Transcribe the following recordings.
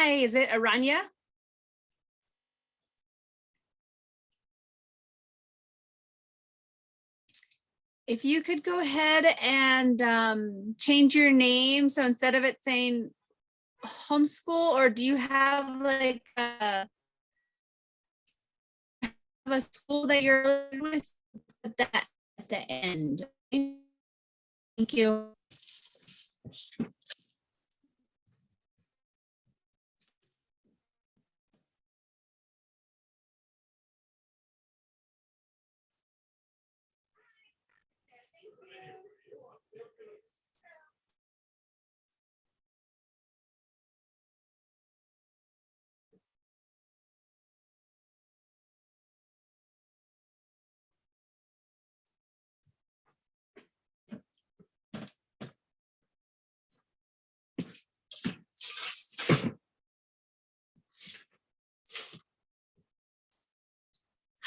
Hi, is it Aranya? If you could go ahead and change your name. So instead of it saying homeschool, or do you have like a school that you're with? Put that at the end. Thank you.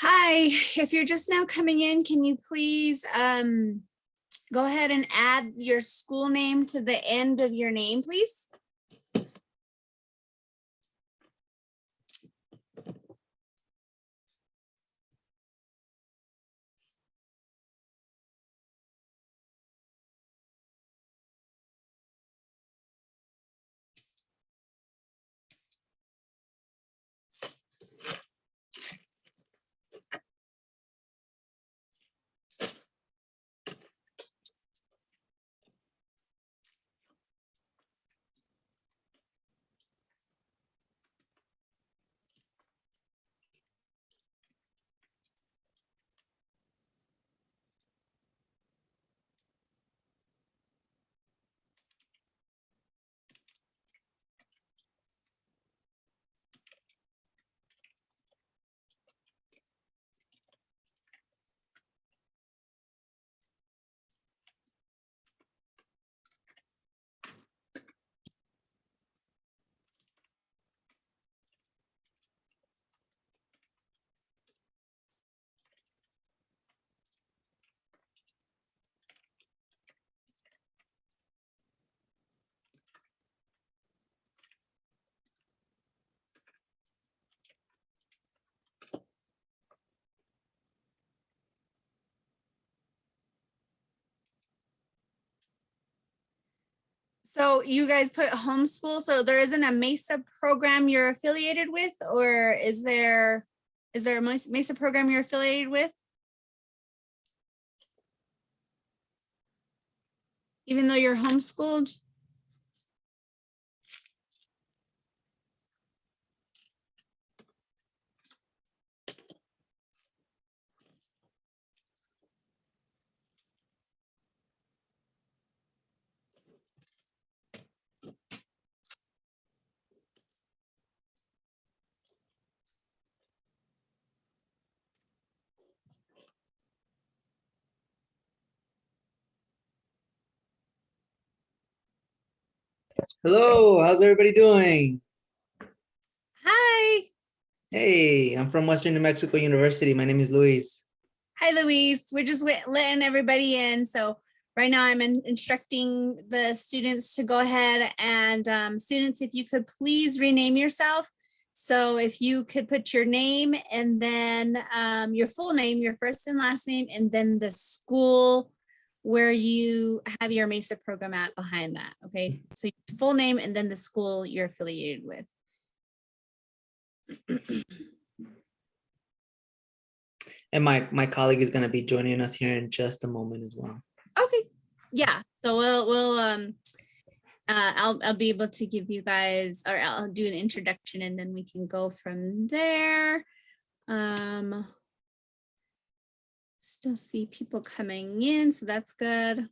Hi, if you're just now coming in, can you please go ahead and add your school name to the end of your name, please? So you guys put homeschool, so there isn't a MESA program you're affiliated with, or is there a MESA program you're affiliated with? Even though you're homeschooled? Hello, how's everybody doing? Hi. Hey, I'm from Western New Mexico University. My name is Luis. Hi, Louise. We're just letting everybody in. So right now I'm instructing the students to go ahead and students, if you could please rename yourself. So if you could put your name and then your full name, your first and last name, and then the school where you have your MESA program at behind that. Okay. So your full name and then the school you're affiliated with. And my colleague is going to be joining us here in just a moment as well. Okay. Yeah. So I'll be able to give you guys, or I'll do an introduction and then we can go from there. Still see people coming in, so that's good.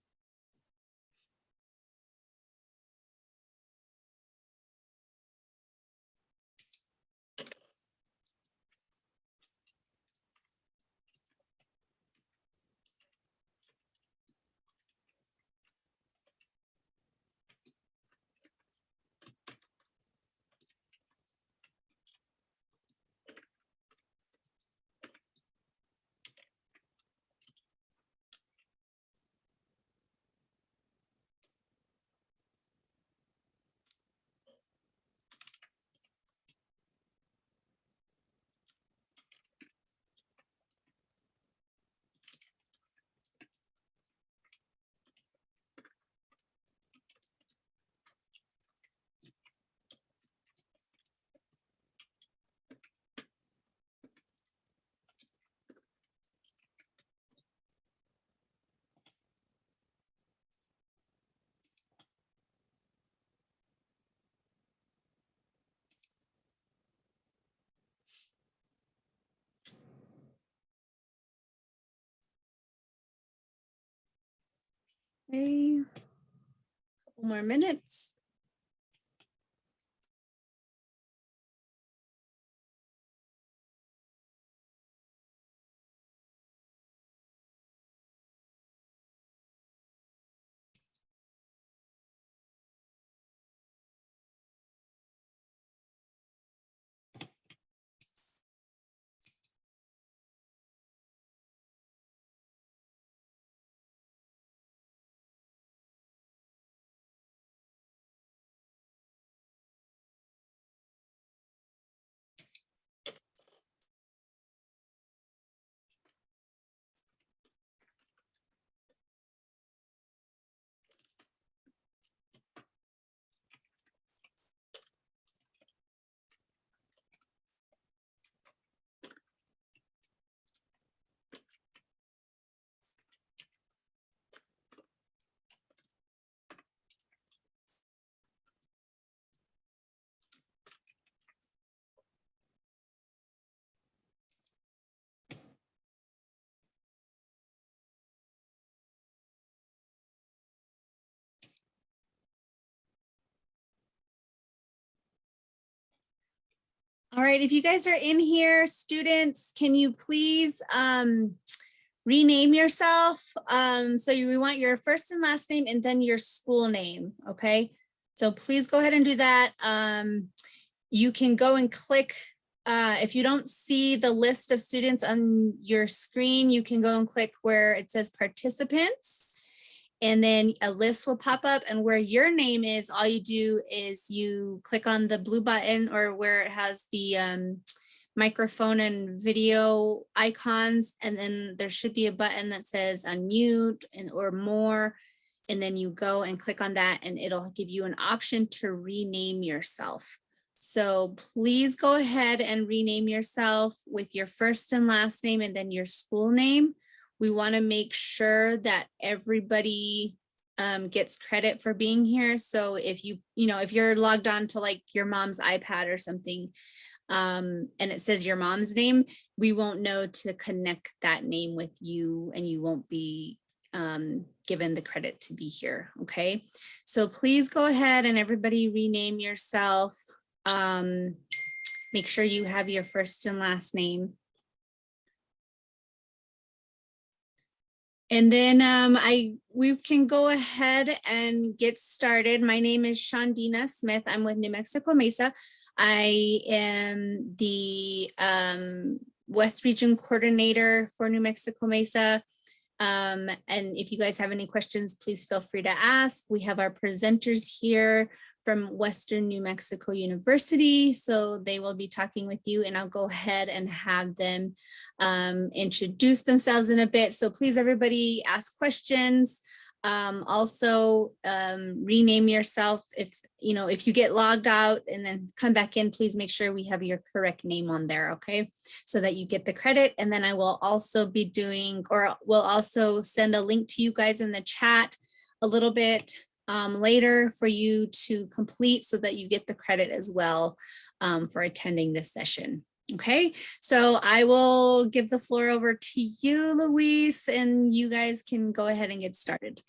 Okay. Couple more minutes. All right, if you guys are in here, students, can you please rename yourself? We want your first and last name and then your school name, okay? So please go ahead and do that. You can go and click, if you don't see the list of students on your screen, you can go and click where it says participants. And then a list will pop up, and where your name is, all you do is you click on the blue button or where it has the microphone and video icons. And then there should be a button that says unmute or more. And then you go and click on that and it'll give you an option to rename yourself. So please go ahead and rename yourself with your first and last name and then your school name. We want to make sure that everybody gets credit for being here. So if if you're logged on to like your mom's iPad or something, and it says your mom's name, we won't know to connect that name with you and you won't be given the credit to be here. Okay, so please go ahead and everybody rename yourself. Make sure you have your first and last name. And then we can go ahead and get started. My name is Shandina Smith. I'm with New Mexico MESA. I am the West Region Coordinator for New Mexico MESA. And if you guys have any questions, please feel free to ask. We have our presenters here from Western New Mexico University. So they will be talking with you, and I'll go ahead and have them introduce themselves in a bit. So please, everybody, ask questions. Also, rename yourself. If you get logged out and then come back in, please make sure we have your correct name on there, okay? So that you get the credit. And then I will also be doing, or we'll also send a link to you guys in the chat a little bit later for you to complete so that you get the credit as well for attending this session. Okay, so I will give the floor over to you, Luis, and you guys can go ahead and get started.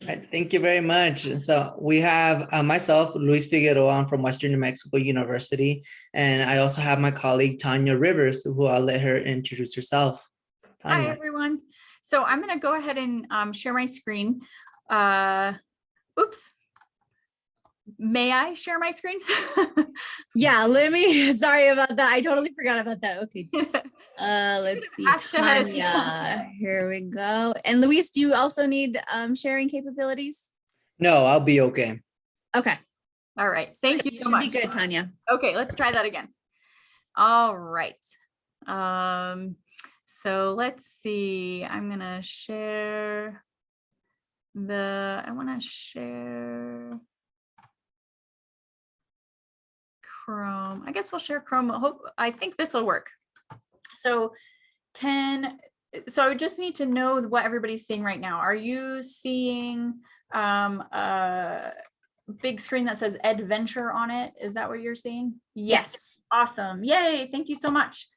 All right, thank you very much. So we have myself, Luis Figueroa. I'm from Western New Mexico University. And I also have my colleague, Tanya Rivers, who I'll let her introduce herself. Tanya. Hi, everyone. So I'm going to go ahead and share my screen. Oops. May I share my screen? Yeah, sorry about that. I totally forgot about that. Okay. Let's see, Tanya, here we go. And Luis, do you also need sharing capabilities? No, I'll be okay. Okay. All right. Thank you so much. Should be good, Tanya. Okay, let's try that again. All right. So let's see. I'm going to share I want to share Chrome. I guess we'll share Chrome. I think this will work. So I just need to know what everybody's seeing right now. Are you seeing a big screen that says Adventure on it? Is that what you're seeing? Yes. Awesome. Yay. Thank you so much.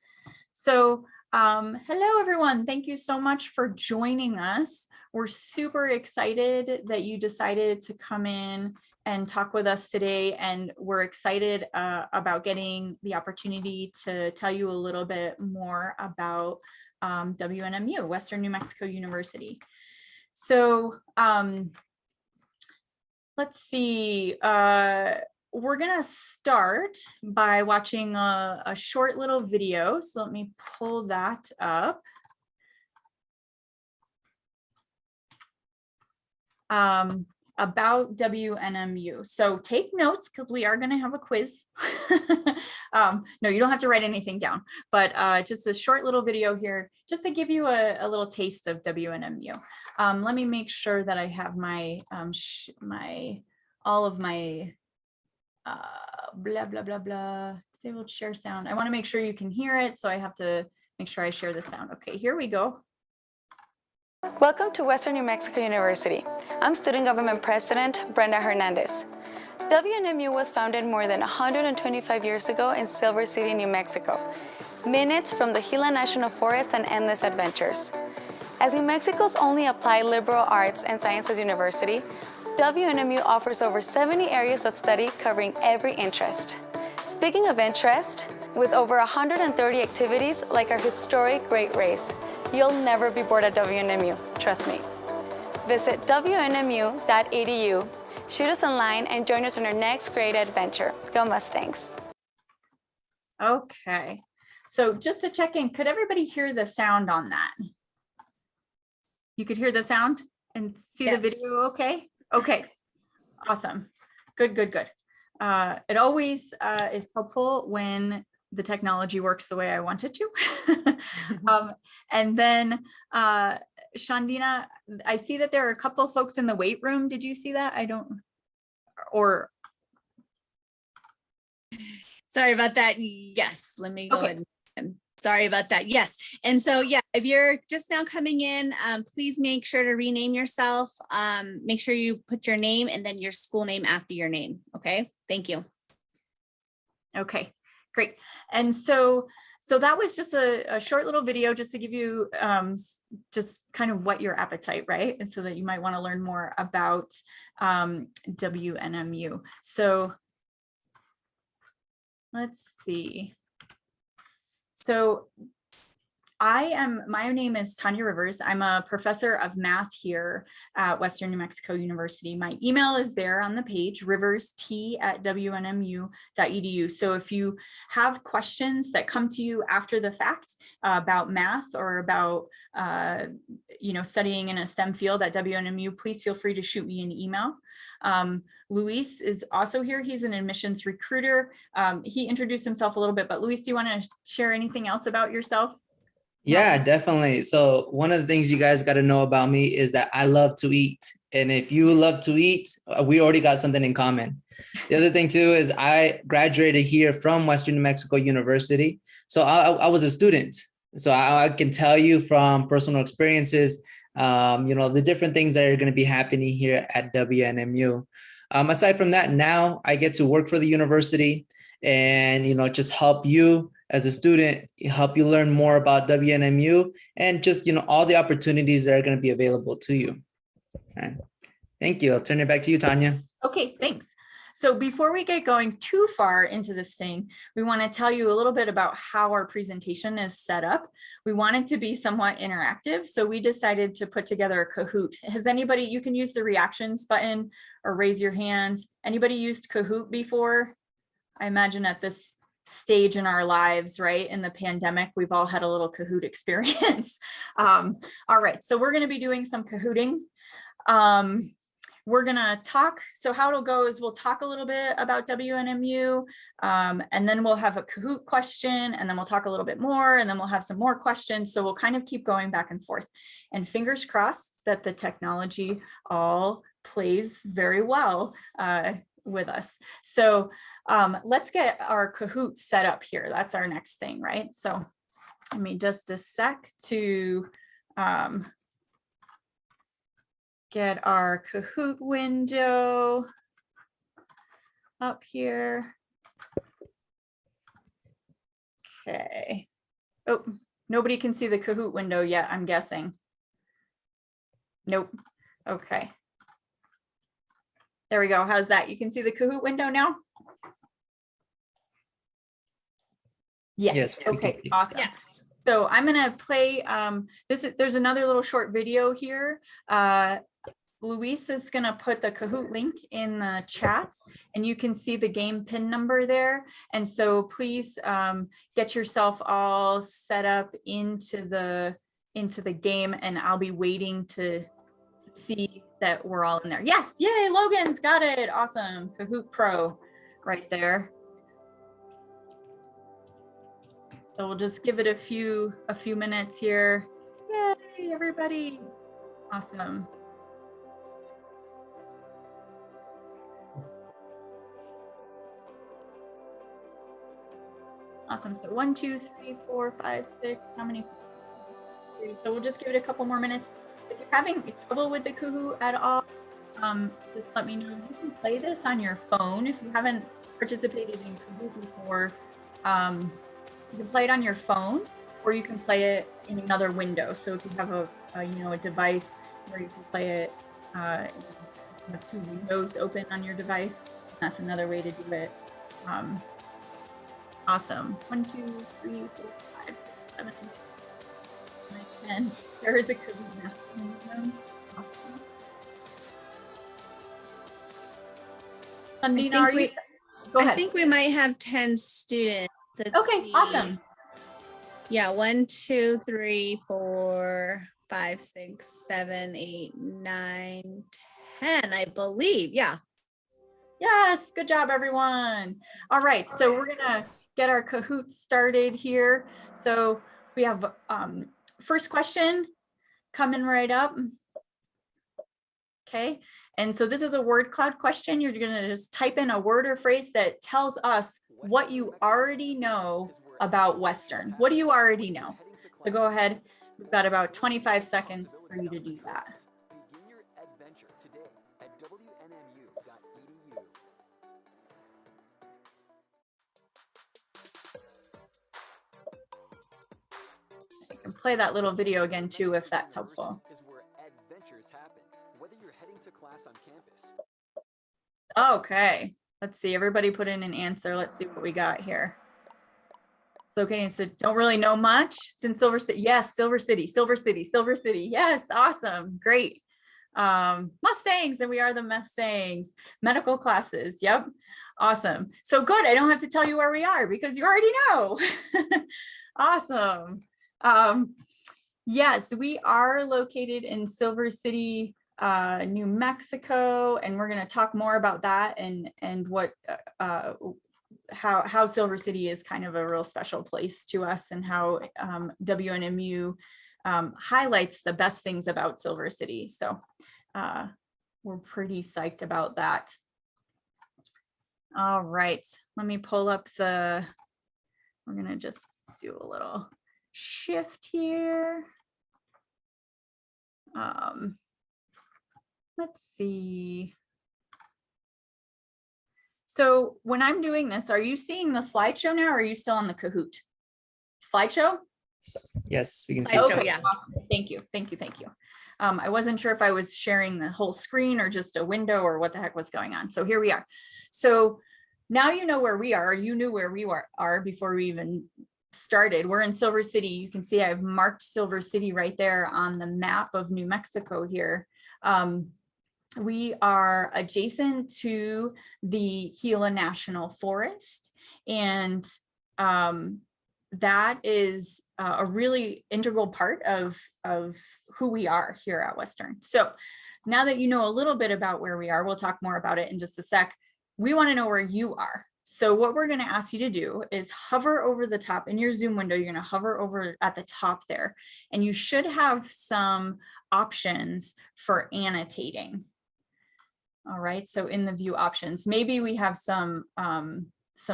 So Hello, everyone. Thank you so much for joining us. We're super excited that you decided to come in and talk with us today. And we're excited about getting the opportunity to tell you a little bit more about WNMU, Western New Mexico University. So let's see. We're gonna start by watching a short little video. So let me pull that up. About WNMU. So take notes because we are gonna have a quiz. No, you don't have to write anything down, but just a short little video here just to give you a little taste of WNMU. Let me make sure that I have my, all of my blah, blah, blah, blah, disabled share sound. I want to make sure you can hear it, so I have to make sure I share the sound. Okay, here we go. Welcome to Western New Mexico University. I'm Student Government President Brenda Hernandez. WNMU was founded more than 125 years ago in Silver City, New Mexico, minutes from the Gila National Forest and endless adventures. As New Mexico's only applied liberal arts and sciences university, WNMU offers over 70 areas of study covering every interest. Speaking of interest, with over 130 activities like our historic Great Race, you'll never be bored at WNMU, trust me. Visit WNMU.edu, shoot us online, and join us on our next great adventure. Go Mustangs. Okay, so just to check in, could everybody hear the sound on that? You could hear the sound and see the video okay? Okay, awesome. Good, good, good. It always is helpful when the technology works the way I want it to. And then Shandina, I see that there are a couple of folks in the wait room. Did you see that? I don't, or. Sorry about that. Yes, let me go Okay. ahead. Sorry about that. Yes. And so, yeah, if you're just now coming in, please make sure to rename yourself. Make sure you put your name and then your school name after your name. Okay. Thank you. Okay, great. And so that was just a short little video just to give you just kind of what your appetite, right? And so that you might want to learn more about WNMU. So let's see. So my name is Tanya Rivers. I'm a professor of math here at Western New Mexico University. My email is there on the page, rivers@wnmu.edu. So if you have questions that come to you after the fact about math or about studying in a STEM field at WNMU, please feel free to shoot me an email. Luis is also here. He's an admissions recruiter. He introduced himself a little bit, but Luis, do you want to share anything else about yourself? Yeah, definitely. So one of the things you guys got to know about me is that I love to eat. And if you love to eat, we already got something in common. The other thing too is I graduated here from Western New Mexico University. So I was a student. So I can tell you from personal experiences, the different things that are going to be happening here at WNMU. Aside from that, now I get to work for the university and, just help you as a student, help you learn more about WNMU and just, all the opportunities that are going to be available to you. All right. Thank you. I'll turn it back to you, Tanya. Okay, thanks. So before we get going too far into this thing, we want to tell you a little bit about how our presentation is set up. We want it to be somewhat interactive, so we decided to put together a Kahoot. Has anybody, you can use the reactions button or raise your hands. Anybody used Kahoot before? I imagine at this stage in our lives, right, in the pandemic, we've all had a little Kahoot experience. All right, so we're going to be doing some Kahooting. We're gonna talk, so how it'll go is we'll talk a little bit about WNMU, and then we'll have a Kahoot question, and then we'll talk a little bit more, and then we'll have some more questions. So we'll kind of keep going back and forth. And fingers crossed that the technology all plays very well with us. So let's get our Kahoot set up here. That's our next thing, right? So give me just a sec to get our Kahoot window up here. Okay. Oh, Nobody can see the Kahoot window yet, I'm guessing. Nope. Okay. There we go. How's that? You can see the Kahoot window now? Yes. Yes, we can Okay, see. awesome. Yes. So I'm gonna play there's another little short video here. Luis is gonna put the Kahoot link in the chat and you can see the game pin number there. And so please get yourself all set up into the game, and I'll be waiting to see that we're all in there. Yes, yay, Logan's got it. Awesome. Kahoot Pro right there. So we'll just give it a few minutes here. Yay, everybody. Awesome. Awesome. So 1, 2, 3, 4, 5, 6. How many? So we'll just give it a couple more minutes. If you're having trouble with the Kahoot at all, just let me know. You can play this on your phone if you haven't participated in Kahoot before. You can play it on your phone, or you can play it in another window. So if you have a device where you can play it, you have 2 windows open on your device, that's another way to do it. Awesome. 1, 2, 3, 4, 5, 6, 7, 8, 9, 10. There is a Kahoot master in the room. Awesome. Sandina, are you? Go ahead. I think we might have 10 students. Let's Okay, see. awesome. Yeah, 1, 2, 3, 4, 5, 6, 7, 8, 9, 10, I believe. Yeah. Yes, good job, everyone. All right, so we're gonna get our Kahoot started here. So we have first question coming right up. Okay, and so this is a word cloud question. You're gonna just type in a word or phrase that tells us what you already know about Western. What do you already know? So go ahead, we've got about 25 seconds for you to do that. Begin your adventure today at WNMU.edu. You can play that little video again too, if that's helpful. Is where adventures happen, whether you're heading to class on campus. Okay, let's see, everybody put in an answer. Let's see what we got here. So okay, so don't really know much. It's in Silver City. Yes, Silver City, Silver City, Silver City. Yes, awesome, great. Mustangs, and we are the Mustangs. Medical classes, yep, awesome. So good, I don't have to tell you where we are because you already know. Awesome. Yes, we are located in Silver City, New Mexico, and we're going to talk more about that and what how Silver City is kind of a real special place to us, and how WNMU highlights the best things about Silver City. So we're pretty psyched about that. All right, let me pull up we're going to just do a little shift here. Let's see. So when I'm doing this, are you seeing the slideshow now, or are you still on the Kahoot? Slideshow? Yes, we can see. Slideshow, Okay, yeah. awesome. Thank you. I wasn't sure if I was sharing the whole screen or just a window or what the heck was going on. So here we are. So now you know where we are. You knew where we are before we even started. We're in Silver City. You can see I've marked Silver City right there on the map of New Mexico here. We are adjacent to the Gila National Forest, and that is a really integral part of who we are here at Western. So now that you know a little bit about where we are, we'll talk more about it in just a sec. We want to know where you are. So what we're going to ask you to do is hover over the top in your Zoom window. You're going to hover over at the top there, and you should have some options for annotating. All right, so in the view options, maybe we have some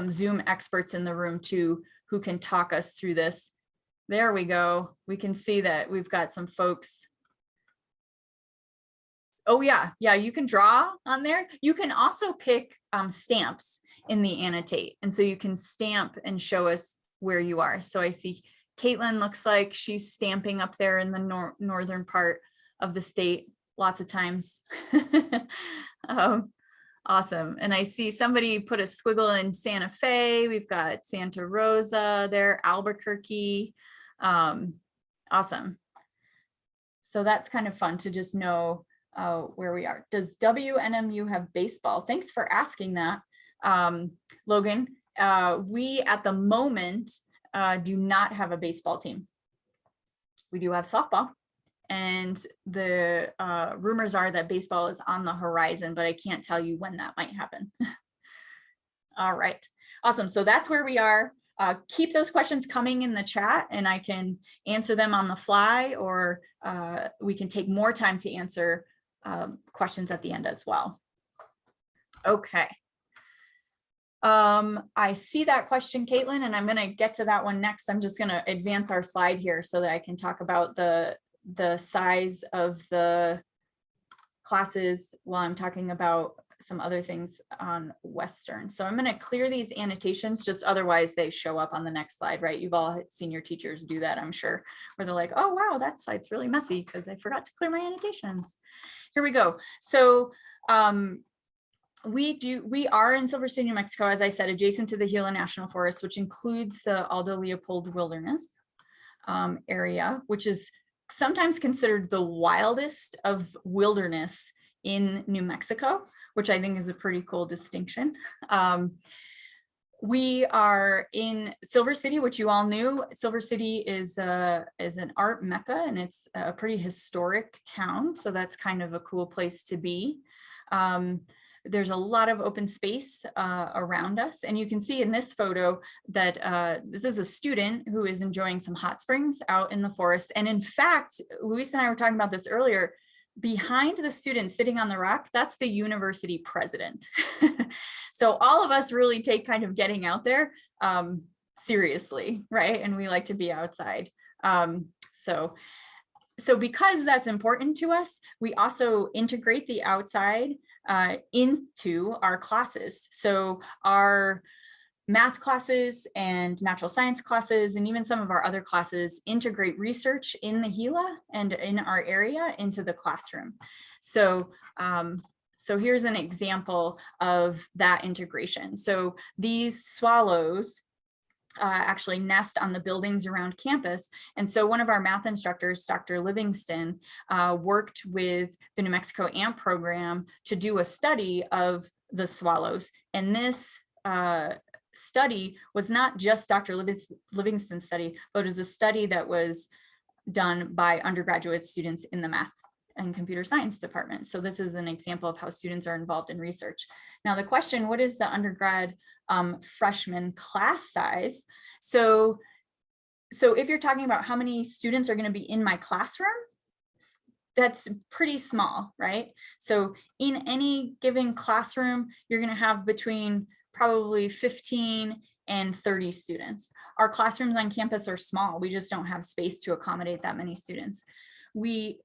Zoom experts in the room too who can talk us through this. There we go. We can see that we've got some folks. Oh yeah, you can draw on there. You can also pick stamps in the annotate, and so you can stamp and show us where you are. So I see Caitlin looks like she's stamping up there in the northern part of the state lots of times. Awesome. And I see somebody put a squiggle in Santa Fe. We've got Santa Rosa there, Albuquerque. Awesome. So that's kind of fun to just know where we are. Does WNMU have baseball? Thanks for asking that, Logan. We at the moment do not have a baseball team. We do have softball. And the rumors are that baseball is on the horizon, but I can't tell you when that might happen. All right, awesome. So that's where we are. Keep those questions coming in the chat and I can answer them on the fly, or we can take more time to answer questions at the end as well. Okay. I see that question, Caitlin, and I'm going to get to that one next. I'm just going to advance our slide here so that I can talk about the size of the classes while I'm talking about some other things on Western. So I'm going to clear these annotations, just otherwise they show up on the next slide, right? You've all seen your teachers do that, I'm sure, where they're like, oh, wow, that slide's really messy because I forgot to clear my annotations. Here we go. So we are in Silver City, New Mexico, as I said, adjacent to the Gila National Forest, which includes the Aldo Leopold Wilderness area, which is sometimes considered the wildest of wilderness in New Mexico, which I think is a pretty cool distinction. We are in Silver City, which you all knew. Silver City is an art mecca, and it's a pretty historic town, so that's kind of a cool place to be. There's a lot of open space around us. And you can see in this photo that this is a student who is enjoying some hot springs out in the forest. And in fact, Luis and I were talking about this earlier, behind the student sitting on the rock, that's the university president. So all of us really take kind of getting out there seriously, right? And we like to be outside. So because that's important to us, we also integrate the outside into our classes. So our math classes and natural science classes, and even some of our other classes, integrate research in the Gila and in our area into the classroom. So, so here's an example of that integration. So these swallows actually nest on the buildings around campus. And so one of our math instructors, Dr. Livingston, worked with the New Mexico AMP program to do a study of the swallows. And this study was not just Dr. Livingston's study, but it was a study that was done by undergraduate students in the math and computer science department. So this is an example of how students are involved in research. Now the question, what is the undergrad freshman class size? So if you're talking about how many students are going to be in my classroom, that's pretty small, right? So in any given classroom, you're going to have between probably 15 and 30 students. Our classrooms on campus are small. We just don't have space to accommodate that many students. We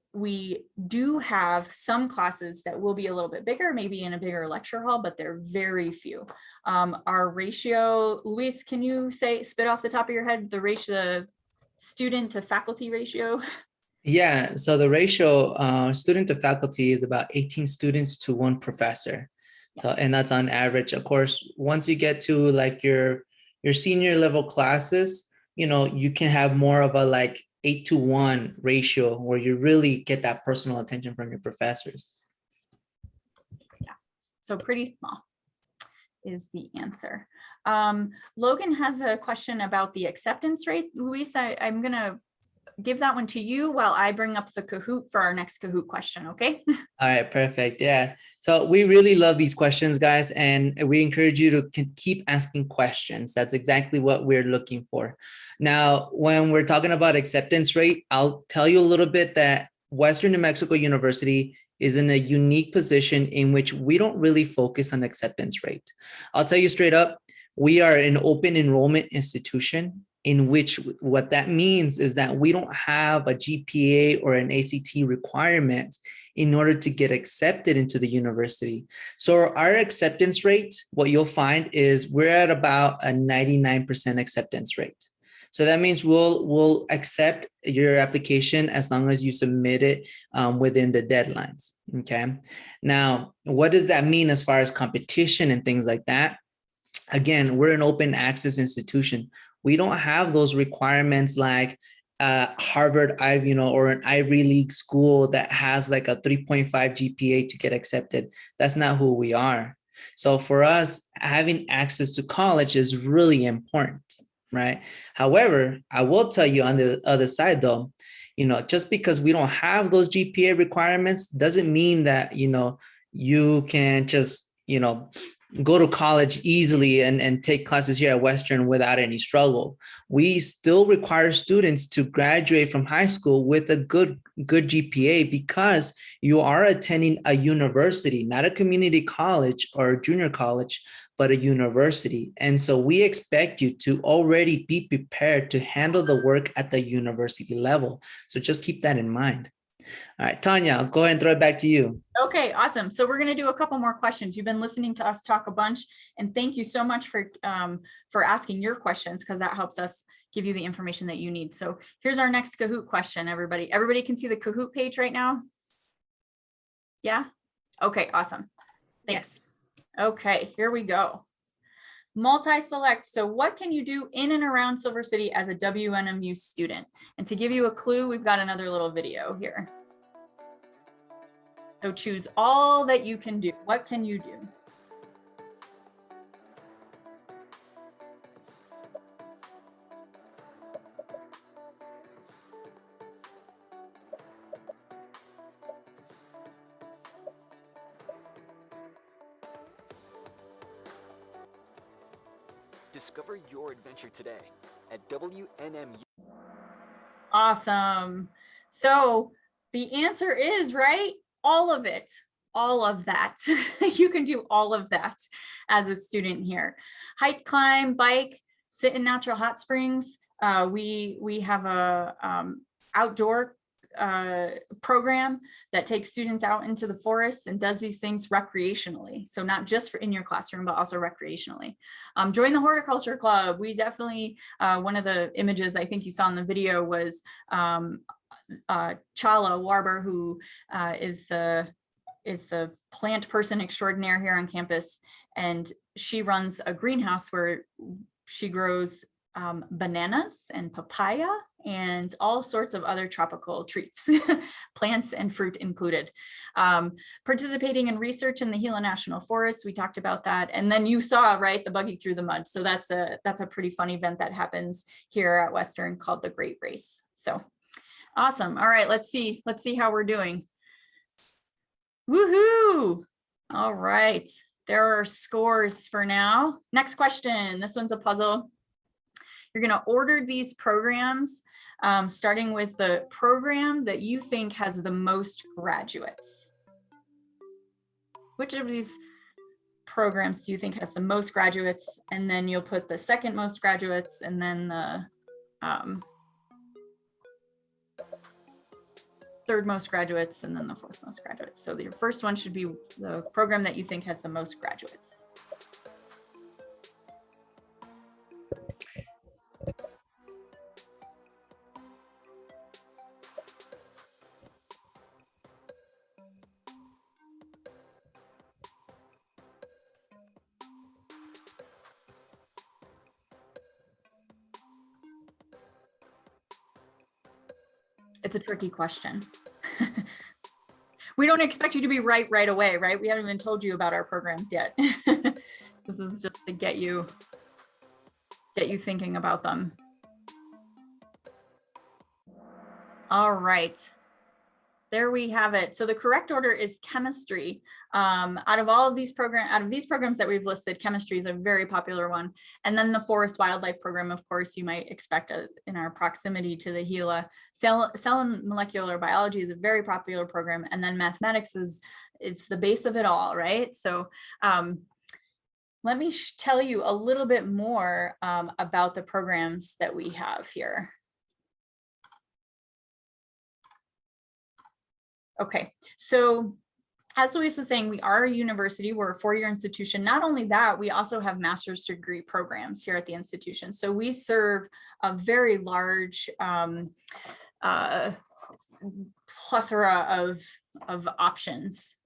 do have some classes that will be a little bit bigger, maybe in a bigger lecture hall, but they're very few. Our ratio, Luis, can you spit off the top of your head, the ratio, the student to faculty ratio? Yeah, so the ratio student to faculty is about 18 students to 1 professor. So, and that's on average. Of course, once you get to like your senior level classes, you know, you can have more of a like 8-to-1 ratio where you really get that personal attention from your professors. Yeah, so pretty small is the answer. Logan has a question about the acceptance rate. Luis, I'm gonna give that one to you while I bring up the Kahoot for our next Kahoot question, okay? All right, perfect. Yeah. So we really love these questions, guys, and we encourage you to keep asking questions. That's exactly what we're looking for. Now, when we're talking about acceptance rate, I'll tell you a little bit that Western New Mexico University is in a unique position in which we don't really focus on acceptance rate. I'll tell you straight up, we are an open enrollment institution, in which what that means is that we don't have a GPA or an ACT requirement in order to get accepted into the university. So our acceptance rate, what you'll find is we're at about a 99% acceptance rate. So that means we'll accept your application as long as you submit it within the deadlines. Okay. Now, what does that mean as far as competition and things like that? Again, we're an open access institution. We don't have those requirements like Harvard, or an Ivy League school that has like a 3.5 GPA to get accepted. That's not who we are. So for us, having access to college is really important, right? However, I will tell you on the other side though, just because we don't have those GPA requirements doesn't mean that, you can just, go to college easily and take classes here at Western without any struggle. We still require students to graduate from high school with a good GPA because you are attending a university, not a community college or junior college, but a university. And so we expect you to already be prepared to handle the work at the university level. So just keep that in mind. All right, Tanya, I'll go ahead and throw it back to you. Okay, awesome. So we're going to do a couple more questions. You've been listening to us talk a bunch, and thank you so much for asking your questions, because that helps us give you the information that you need. So here's our next Kahoot question, everybody. Everybody can see the Kahoot page right now? Yeah? Okay, awesome. Thanks. Yes. Okay, here we go. Multi-select. So what can you do in and around Silver City as a WNMU student? And to give you a clue, we've got another little video here. So choose all that you can do. What can you do? Discover your adventure today at WNMU. Awesome. So the answer is, right, all of it, all of that. You can do all of that as a student here. Hike, climb, bike, sit in natural hot springs. We have a outdoor program that takes students out into the forest and does these things recreationally. So not just for in your classroom, but also recreationally. Join the horticulture club. We definitely, one of the images I think you saw in the video was Chala Warber, who is the plant person extraordinaire here on campus. And she runs a greenhouse where she grows bananas and papaya and all sorts of other tropical treats, plants and fruit included. Participating in research in the Gila National Forest, we talked about that. And then you saw, right, the buggy through the mud. So that's a pretty fun event that happens here at Western called the Great Race. So awesome. All right, let's see how we're doing. Woohoo! All right, there are scores for now. Next question, this one's a puzzle. You're gonna order these programs, starting with the program that you think has the most graduates. Which of these programs do you think has the most graduates? And then you'll put the second most graduates and then the third most graduates and then the fourth most graduates. So your first one should be the program that you think has the most graduates. It's a tricky question. We don't expect you to be right away, right? We haven't even told you about our programs yet. This is just to get you thinking about them. All right. There we have it. So the correct order is chemistry. Out of these programs that we've listed, chemistry is a very popular one. And then the forest wildlife program, of course, you might expect in our proximity to the Gila. Cell and molecular biology is a very popular program. And then mathematics it's the base of it all, right? So let me tell you a little bit more about the programs that we have here. Okay, so as Luis was saying, we are a university, we're a four-year institution. Not only that, we also have master's degree programs here at the institution. So we serve a very large plethora of options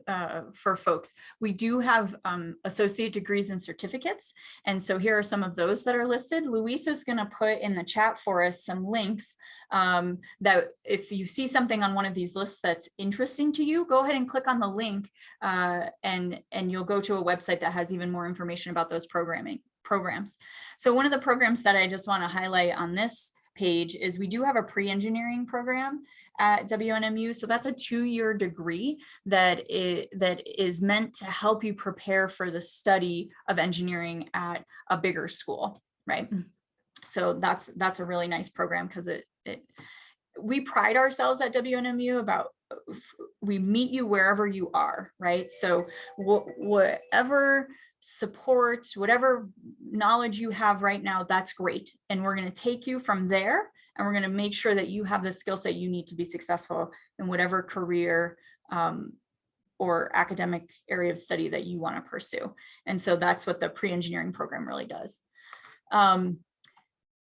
for folks. We do have associate degrees and certificates. And so here are some of those that are listed. Luis is going to put in the chat for us some links that if you see something on one of these lists that's interesting to you, go ahead and click on the link and you'll go to a website that has even more information about those programs. So one of the programs that I just want to highlight on this page is we do have a pre-engineering program at WNMU. So that's a 2-year degree that is meant to help you prepare for the study of engineering at a bigger school, right? So that's a really nice program because we pride ourselves at WNMU about we meet you wherever you are, right? So whatever support, whatever knowledge you have right now, that's great. And we're going to take you from there and we're going to make sure that you have the skill set you need to be successful in whatever career or academic area of study that you want to pursue. And so that's what the pre-engineering program really does.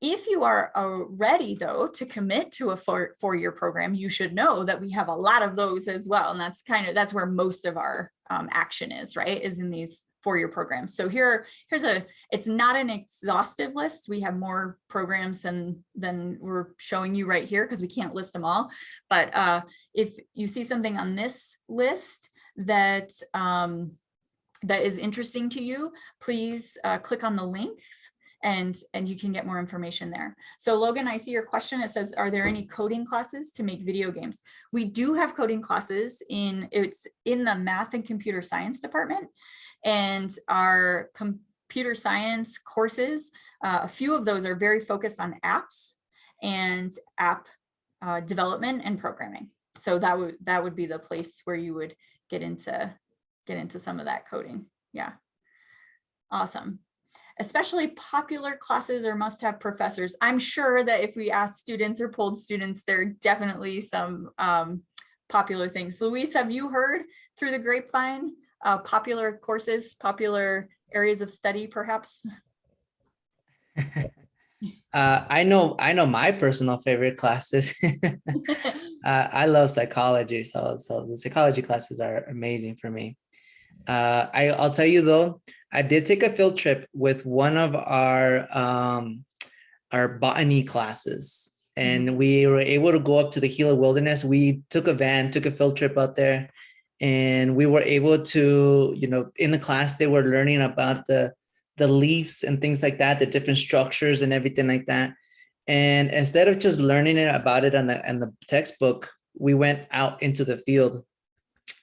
If you are ready, though, to commit to a four-year program, you should know that we have a lot of those as well. And that's where most of our action is, right? Is in these four-year programs. So it's not an exhaustive list. We have more programs than we're showing you right here because we can't list them all. But if you see something on this list that is interesting to you, please click on the links and you can get more information there. So Logan, I see your question. It says, are there any coding classes to make video games? We do have coding classes it's in the math and computer science department, and our computer science courses, a few of those are very focused on apps and app development and programming. So that would be the place where you would get into some of that coding. Yeah, awesome. Especially popular classes or must-have professors. I'm sure that if we ask students or polled students, there are definitely some popular things. Luis, have you heard through the grapevine popular courses, popular areas of study, perhaps? I know my personal favorite classes. I love psychology, so the psychology classes are amazing for me. I'll tell you though, I did take a field trip with one of our botany classes, and we were able to go up to the Gila Wilderness. We took a van, took a field trip out there, and we were able to, in the class, they were learning about the leaves and things like that, the different structures and everything like that. And instead of just learning about it on the textbook, we went out into the field.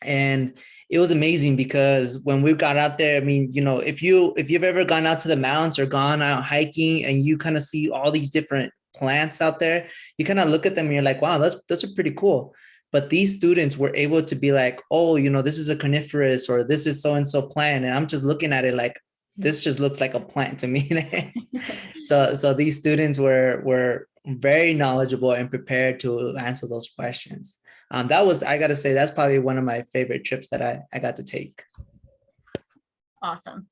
And it was amazing because when we got out there, I mean, if you've ever gone out to the mountains or gone out hiking and you kind of see all these different plants out there, you kind of look at them and you're like, wow, those are pretty cool. But these students were able to be like, oh, this is a coniferous or this is so-and-so plant. And I'm just looking at it like, this just looks like a plant to me. So these students were very knowledgeable and prepared to answer those questions. I got to say, that's probably one of my favorite trips that I got to take. Awesome.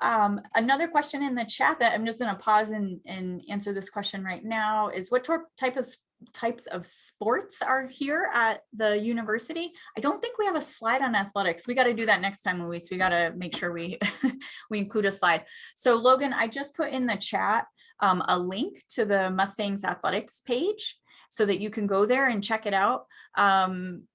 Another question in the chat that I'm just going to pause and answer this question right now is, what types of sports are here at the university? I don't think we have a slide on athletics. We got to do that next time, Luis. We got to make sure we include a slide. So Logan, I just put in the chat a link to the Mustangs athletics page so that you can go there and check it out.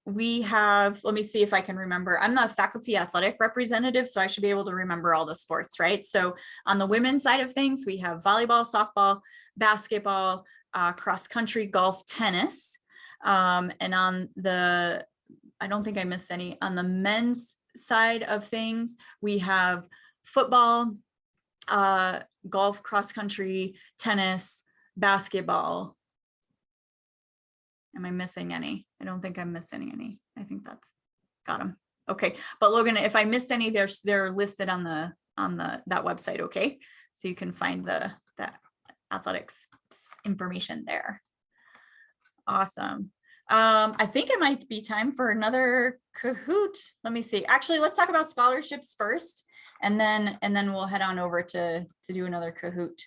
We have, let me see if I can remember. I'm the faculty athletic representative, so I should be able to remember all the sports, right? So on the women's side of things, we have volleyball, softball, basketball, cross country, golf, tennis. And on the, I don't think I missed any, on the men's side of things, we have football, golf, cross country, tennis, basketball. Am I missing any? I don't think I'm missing any. I think that's got them. Okay, but Logan, if I missed any, they're listed on that website. Okay, so you can find that athletics information there. Awesome. I think it might be time for another Kahoot. Let me see. Actually, let's talk about scholarships first, and then we'll head on over to do another Kahoot.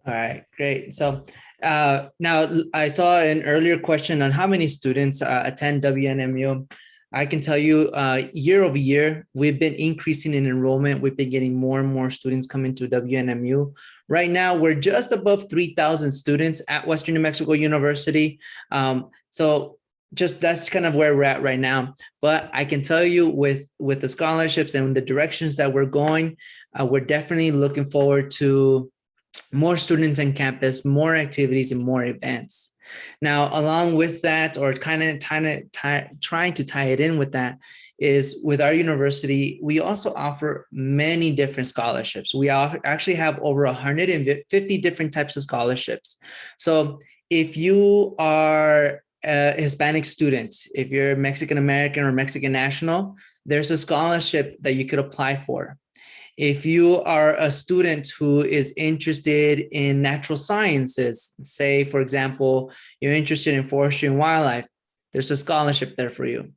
All right, great. So now I saw an earlier question on how many students attend WNMU. I can tell you year over year, we've been increasing in enrollment. We've been getting more and more students coming to WNMU. Right now, we're just above 3,000 students at Western New Mexico University. So just that's kind of where we're at right now. But I can tell you with the scholarships and the directions that we're going, we're definitely looking forward to more students on campus, more activities, and more events. Now, along with that, or trying to tie it in with that, is with our university, we also offer many different scholarships. We actually have over 150 different types of scholarships. So if you are a Hispanic student, if you're Mexican American or Mexican national, there's a scholarship that you could apply for. If you are a student who is interested in natural sciences, say, for example, you're interested in forestry and wildlife, there's a scholarship there for you.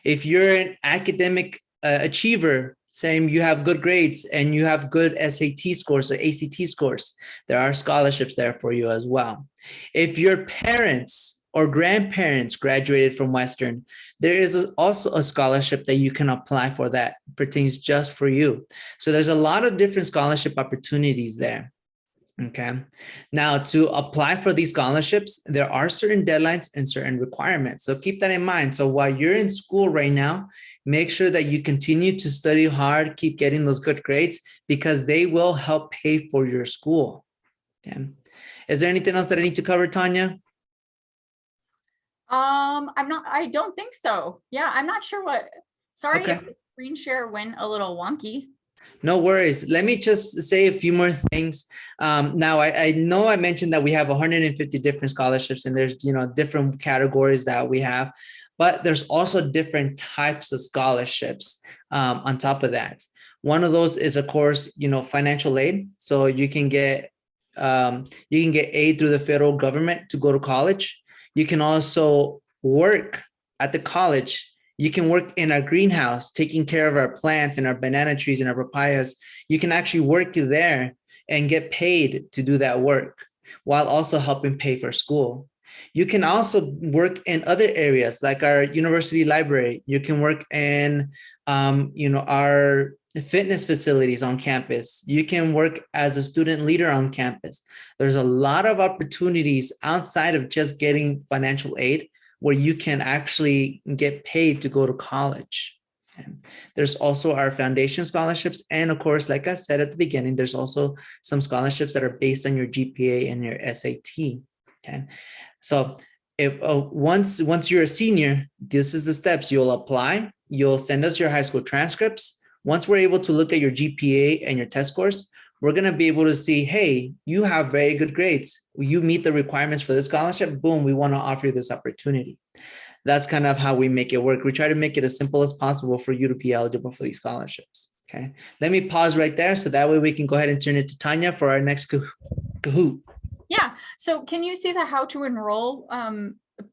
If you're an academic achiever, saying you have good grades and you have good SAT scores or ACT scores, there are scholarships there for you as well. If your parents or grandparents graduated from Western, there is also a scholarship that you can apply for that pertains just for you. So there's a lot of different scholarship opportunities there. Okay. Now, to apply for these scholarships, there are certain deadlines and certain requirements. So keep that in mind. So while you're in school right now, make sure that you continue to study hard, keep getting those good grades, because they will help pay for your school. Okay. Is there anything else that I need to cover, Tanya? I don't think so. Yeah, I'm not sure what, sorry Okay. if the screen share went a little wonky. No worries. Let me just say a few more things. Now, I know I mentioned that we have 150 different scholarships, and there's, different categories that we have, but there's also different types of scholarships on top of that. One of those is, of course, financial aid. So you can get aid through the federal government to go to college. You can also work at the college. You can work in our greenhouse, taking care of our plants and our banana trees and our papayas. You can actually work there and get paid to do that work while also helping pay for school. You can also work in other areas like our university library. You can work in, our fitness facilities on campus. You can work as a student leader on campus. There's a lot of opportunities outside of just getting financial aid where you can actually get paid to go to college. And there's also our foundation scholarships. And of course, like I said at the beginning, there's also some scholarships that are based on your GPA and your SAT. Okay. So if once you're a senior, this is the steps. You'll apply, you'll send us your high school transcripts. Once we're able to look at your GPA and your test scores, we're going to be able to see, hey, you have very good grades. You meet the requirements for this scholarship. Boom, we want to offer you this opportunity. That's kind of how we make it work. We try to make it as simple as possible for you to be eligible for these scholarships. Okay. Let me pause right there so that way we can go ahead and turn it to Tanya for our next Kahoot. Yeah. So can you see the how to enroll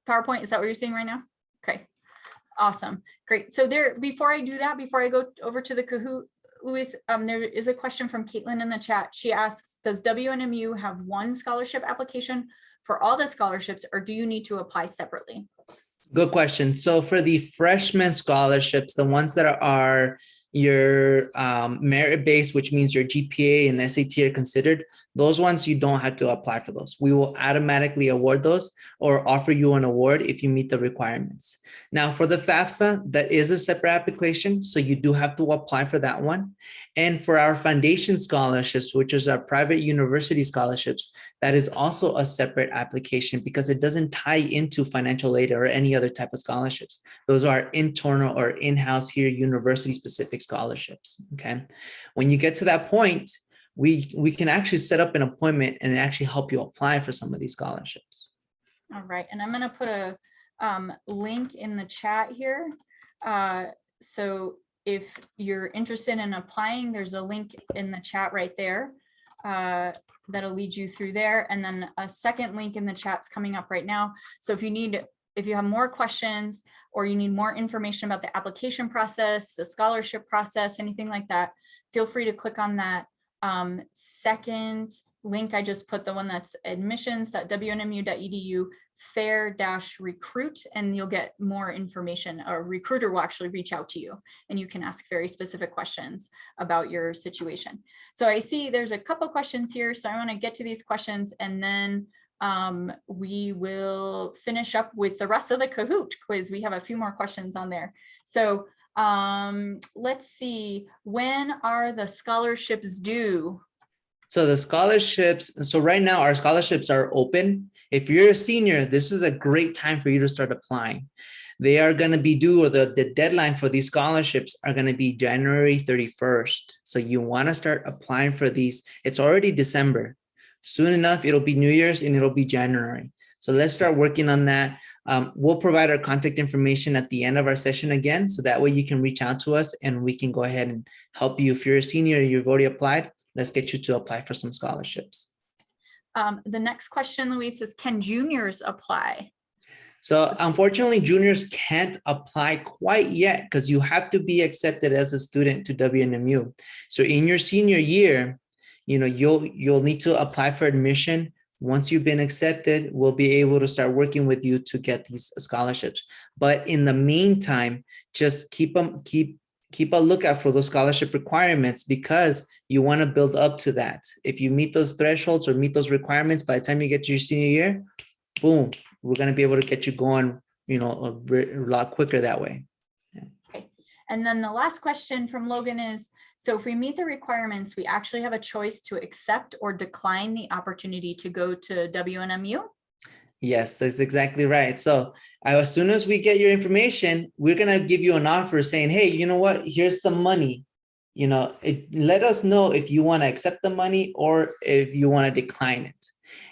PowerPoint? Is that what you're seeing right now? Okay. Awesome. Great. So before I do that, before I go over to the Kahoot, Luis, there is a question from Caitlin in the chat. She asks, does WNMU have one scholarship application for all the scholarships, or do you need to apply separately? Good question. So for the freshman scholarships, the ones that are your merit-based, which means your GPA and SAT are considered, those ones you don't have to apply for those. We will automatically award those or offer you an award if you meet the requirements. Now for the FAFSA, that is a separate application, so you do have to apply for that one. And for our foundation scholarships, which is our private university scholarships, that is also a separate application because it doesn't tie into financial aid or any other type of scholarships. Those are internal or in-house here university specific scholarships. Okay. When you get to that point, we can actually set up an appointment and actually help you apply for some of these scholarships. All right. And I'm going to put a link in the chat here. So if you're interested in applying, there's a link in the chat right there. that'll lead you through there. And then a second link in the chat's coming up right now. So if you have more questions or you need more information about the application process, the scholarship process, anything like that, feel free to click on that second link. I just put the one that's admissions.wnmu.edu fair-recruit, and you'll get more information. A recruiter will actually reach out to you and you can ask very specific questions about your situation. So I see there's a couple questions here, so I want to get to these questions and then we will finish up with the rest of the Kahoot quiz. We have a few more questions on there. So let's see, when are the scholarships due? So the scholarships, so right now our scholarships are open. If you're a senior, this is a great time for you to start applying. They are going to be due, or the deadline for these scholarships are going to be January 31st. So you want to start applying for these. It's already December. Soon enough, it'll be New Year's and it'll be January. So let's start working on that. We'll provide our contact information at the end of our session again, so that way you can reach out to us and we can go ahead and help you. If you're a senior, you've already applied, let's get you to apply for some scholarships. The next question, Luis, is can juniors apply? So unfortunately, juniors can't apply quite yet because you have to be accepted as a student to WNMU. So in your senior year, you'll need to apply for admission. Once you've been accepted, we'll be able to start working with you to get these scholarships. But in the meantime, just keep a lookout for those scholarship requirements, because you want to build up to that. If you meet those thresholds or meet those requirements, by the time you get to your senior year, boom, we're going to be able to get you going, a lot quicker that way. Yeah. Okay. And then the last question from Logan is, so if we meet the requirements, we actually have a choice to accept or decline the opportunity to go to WNMU? Yes, that's exactly right. So as soon as we get your information, we're going to give you an offer saying, hey, you know what, here's the money. Let us know if you want to accept the money or if you want to decline it.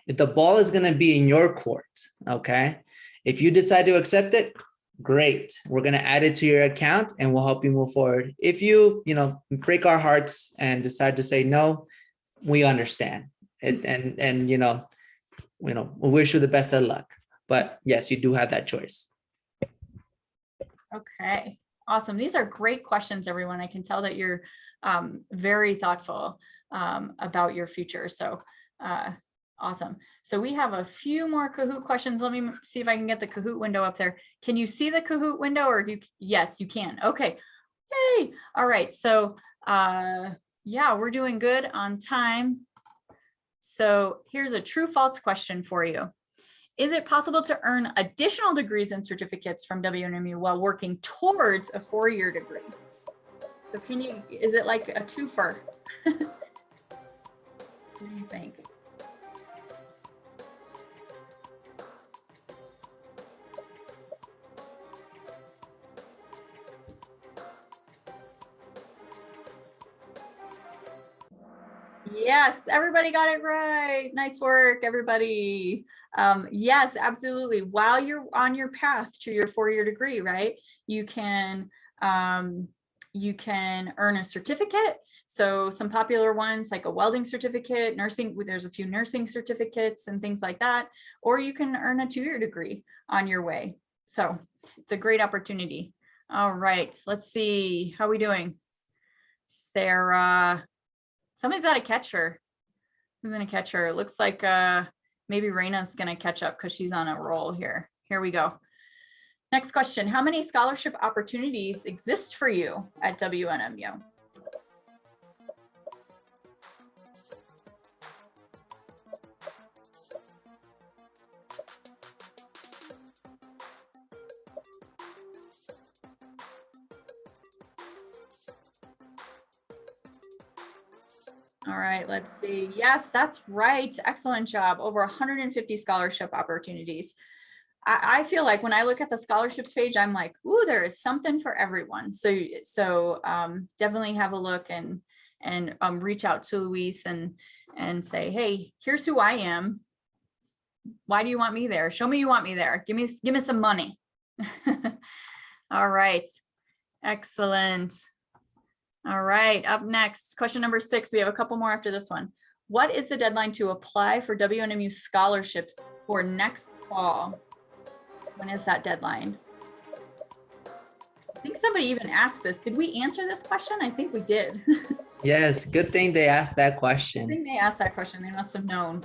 If the ball is going to be in your court, okay? If you decide to accept it, great. We're going to add it to your account and we'll help you move forward. If you, break our hearts and decide to say no, we understand. And we wish you the best of luck. But yes, you do have that choice. Okay, awesome. These are great questions, everyone. I can tell that you're very thoughtful about your future. So awesome. So we have a few more Kahoot questions. Let me see if I can get the Kahoot window up there. Can you see the Kahoot window, or yes, you can. Okay. Yay. All right. So yeah, we're doing good on time. So here's a true false question for you. Is it possible to earn additional degrees and certificates from WNMU while working towards a 4-year degree? So is it like a twofer? What do you think? Yes, everybody got it right. Nice work, everybody. Yes, absolutely. While you're on your path to your 4-year degree, right, you can earn a certificate. So some popular ones like a welding certificate, nursing, there's a few nursing certificates and things like that, or you can earn a 2-year degree on your way. So it's a great opportunity. All right, let's see, how are we doing? Sarah. Somebody's got to catch her. Who's going to catch her? It looks like maybe Raina's going to catch up because she's on a roll here. Here we go. Next question. How many scholarship opportunities exist for you at WNMU? All right, let's see. Yes, that's right. Excellent job. Over 150 scholarship opportunities. I feel like when I look at the scholarships page, I'm like, ooh, there is something for everyone. So definitely have a look and reach out to Luis and say, hey, here's who I am. Why do you want me there? Show me you want me there. Give me some money. All right. Excellent. All right, up next, question number 6. We have a couple more after this one. what is the deadline to apply for WNMU scholarships for next fall? When is that deadline? I think somebody even asked this. Did we answer this question? I think we did. Yes, good thing they asked that I question. think they asked that question. They must have known.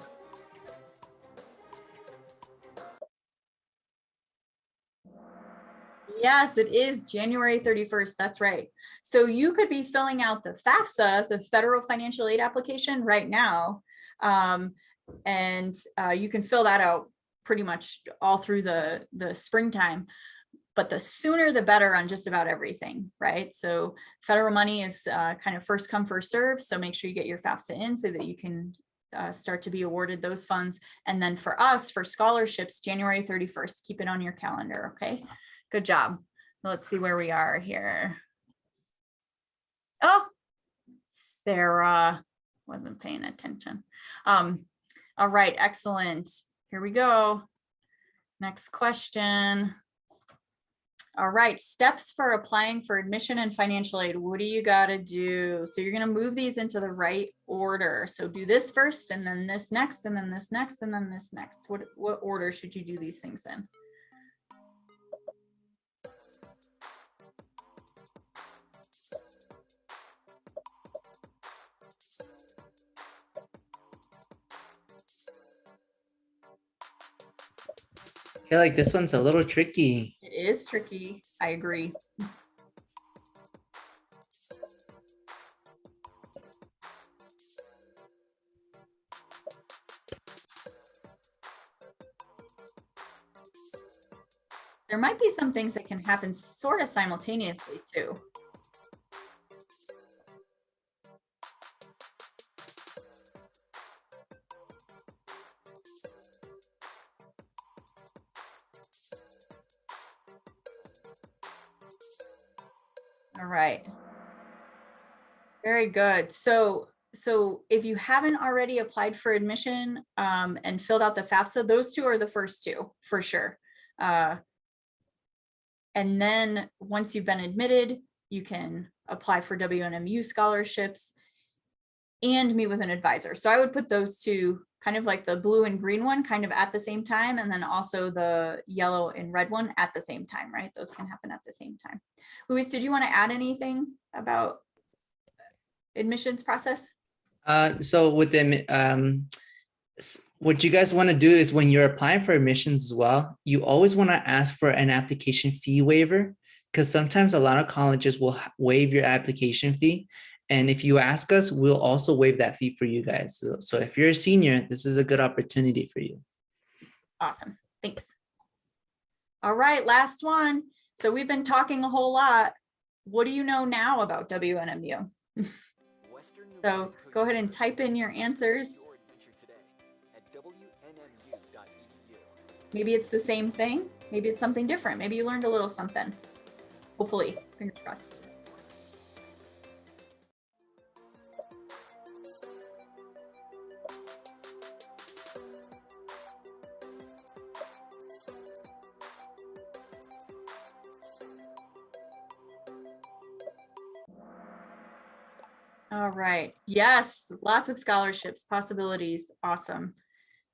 Yes, it is January 31st. That's right. So you could be filling out the FAFSA, the federal financial aid application right now. And you can fill that out pretty much all through the springtime. But the sooner the better on just about everything, right? So federal money is kind of first come, first serve. So make sure you get your FAFSA in so that you can start to be awarded those funds. And then for us, for scholarships, January 31st, keep it on your calendar, okay? Good job. Let's see where we are here. Oh, Sarah wasn't paying attention. All right, excellent. Here we go. Next question. All right, steps for applying for admission and financial aid. What do you got to do? So you're going to move these into the right order. So do this first, and then this next, and then this next, and then this next. What order should you do these things in? I feel like this one's a little tricky. It is tricky. I agree. There might be some things that can happen sort of simultaneously too. All right. Very good. So if you haven't already applied for admission and filled out the FAFSA, those two are the first two for sure. And then once you've been admitted, you can apply for WNMU scholarships and meet with an advisor. So I would put those two, kind of like the blue and green one, kind of at the same time, and then also the yellow and red one at the same time, right? Those can happen at the same time. Luis, did you want to add anything about admissions process? So with them, what you guys want to do is when you're applying for admissions as well, you always want to ask for an application fee waiver, because sometimes a lot of colleges will waive your application fee. And if you ask us, we'll also waive that fee for you guys. So if you're a senior, this is a good opportunity for you. Awesome. Thanks. All right, last one. So we've been talking a whole lot. What do you know now about WNMU? So go ahead and type in your answers. Maybe it's the same thing. Maybe it's something different. Maybe you learned a little something. Hopefully, fingers crossed. All right. Yes, lots of scholarships, possibilities. Awesome.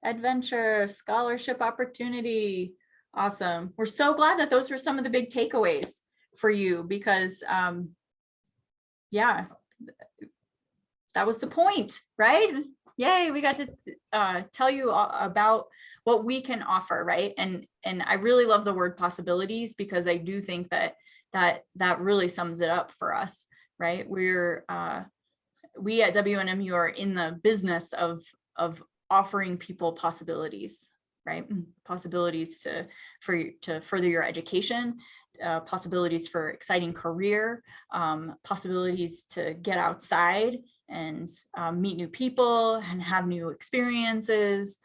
Adventure, scholarship opportunity. Awesome. We're so glad that those were some of the big takeaways for you because, yeah, that was the point, right? Yay, we got to tell you about what we can offer, right? And I really love the word possibilities because I do think that really sums it up for us, right? We at WNMU are in the business of offering people possibilities, right? Possibilities to further your education, possibilities for exciting career, possibilities to get outside and meet new people and have new experiences.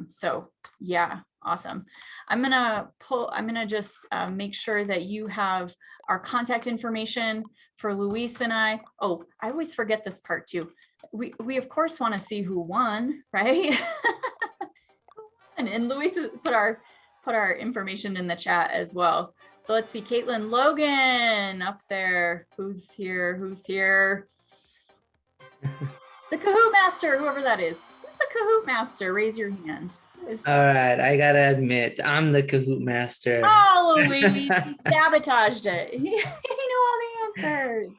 So yeah, awesome. I'm gonna just make sure that you have our contact information for Luis and I. Oh, I always forget this part too. We of course want to see who won, right? and Luis put our information in the chat as well. So let's see, Caitlin Logan up there. Who's here? The Kahoot master, whoever that is. Who's the Kahoot master? Raise your hand. Who is All that? right, I gotta admit, I'm the Kahoot master. Oh, Louise, he sabotaged it. He knew all the answers.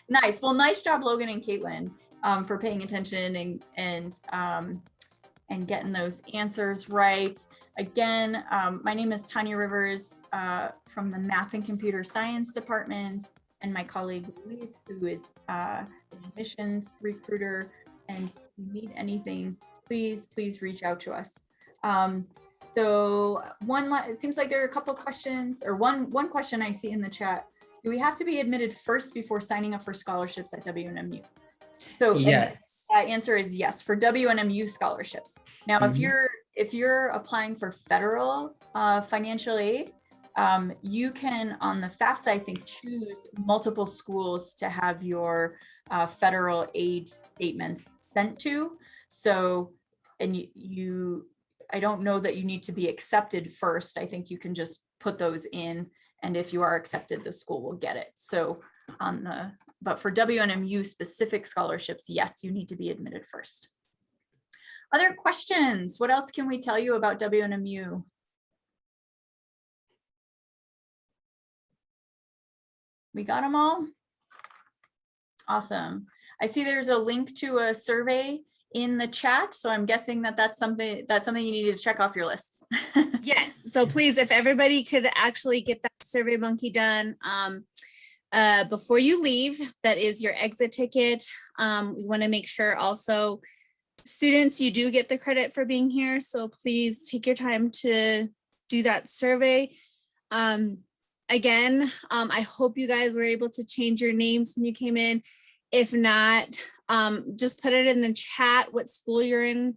Nice. Well, nice job, Logan and Caitlin, for paying attention and getting those answers right. Again, my name is Tanya Rivers from the Math and Computer Science Department, and my colleague Louise, who is an admissions recruiter. And if you need anything, please reach out to us. So it seems like there are a couple of questions, or one question I see in the chat. Do we have to be admitted first before signing up for scholarships at WNMU? So Yes. that answer is yes, for WNMU scholarships. Now, if you're applying for federal financial aid, you can, on the FAFSA, I think, choose multiple schools to have your federal aid statements sent to. So, and I don't know that you need to be accepted first. I think you can just put those in, and if you are accepted, the school will get it. So but for WNMU specific scholarships, yes, you need to be admitted first. Other questions? What else can we tell you about WNMU? We got them all? Awesome. I see there's a link to a survey in the chat, so I'm guessing that's something you need to check off your list. Yes, so please, if everybody could actually get that Survey Monkey done before you leave, that is your exit ticket. We want to make sure also, students, you do get the credit for being here, so please take your time to do that survey. Again, I hope you guys were able to change your names when you came in. If not, just put it in the chat what school you're in.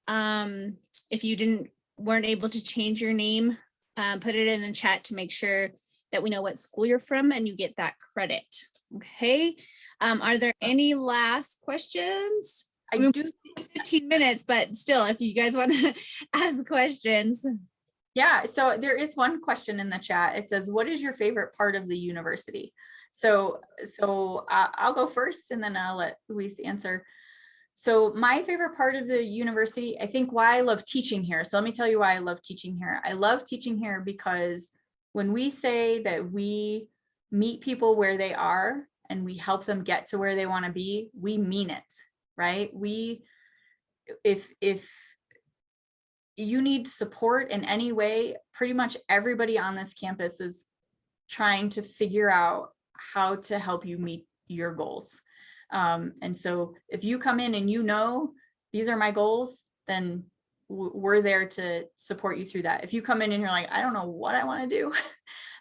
If you weren't able to change your name, put it in the chat to make sure that we know what school you're from and you get that credit. Okay. Are there any last questions? I do 15 minutes, but still, if you guys want to ask questions. Yeah, so there is one question in the chat. It says, what is your favorite part of the university? So I'll go first and then I'll let Luis answer. So my favorite part of the university, I think why I love teaching here. So let me tell you why I love teaching here. I love teaching here because when we say that we meet people where they are and we help them get to where they want to be, we mean it, right? If you need support in any way, pretty much everybody on this campus is trying to figure out how to help you meet your goals. And so if you come in and you know, these are my goals, then we're there to support you through that. If you come in and you're like, I don't know what I want to do,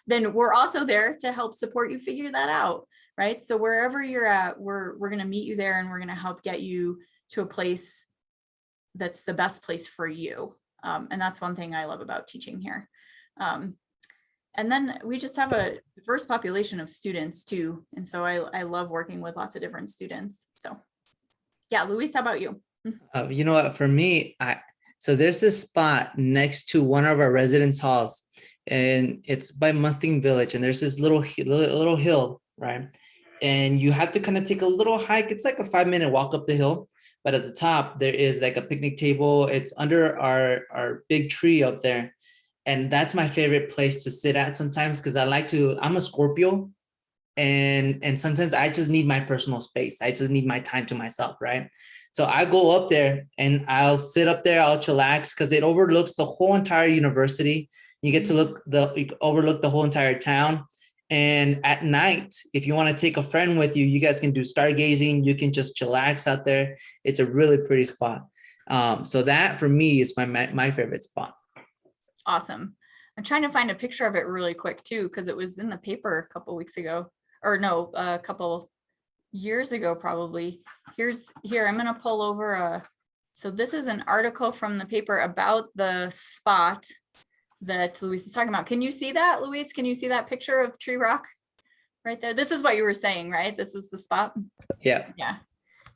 then we're also there to help support you figure that out, right? So wherever you're at, we're going to meet you there and we're going to help get you to a place that's the best place for you. And that's one thing I love about teaching here. And then we just have a diverse population of students too. And so I love working with lots of different students. So yeah, Luis, how about you? You know what, for me, so there's this spot next to one of our residence halls, and it's by Mustang Village, and there's this little hill, right? And you have to kind of take a little hike. It's like a 5-minute walk up the hill, but at the top there is like a picnic table. It's under our big tree up there. And that's my favorite place to sit at sometimes, because I'm a Scorpio, and sometimes I just need my personal space. I just need my time to myself, right? So I go up there and I'll sit up there, I'll chillax, because it overlooks the whole entire university. You get to overlook the whole entire town. And at night, if you want to take a friend with you, you guys can do stargazing. You can just chillax out there. It's a really pretty spot. So that for me is my favorite spot. Awesome. I'm trying to find a picture of it really quick too, because it was in the paper a couple weeks ago, or no, a couple years ago, probably. Here, I'm going to pull over so this is an article from the paper about the spot that Luis is talking about. Can you see that, Luis? Can you see that picture of Tree Rock right there? This is what you were saying, right? This is the spot. Yeah.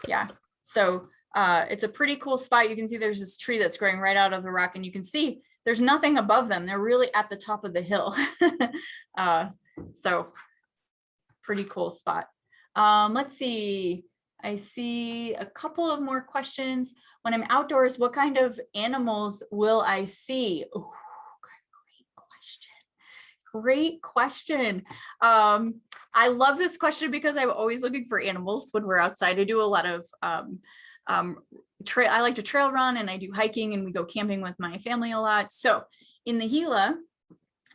Yeah. So it's a pretty cool spot. You can see there's this tree that's growing right out of the rock, and you can see there's nothing above them. They're really at the top of the hill. So pretty cool spot. Let's see. I see a couple of more questions. When I'm outdoors, what kind of animals will I see? Ooh, great question. Great question. I love this question because I'm always looking for animals when we're outside. I do a lot of I like to trail run, and I do hiking, and we go camping with my family a lot. So in the Gila,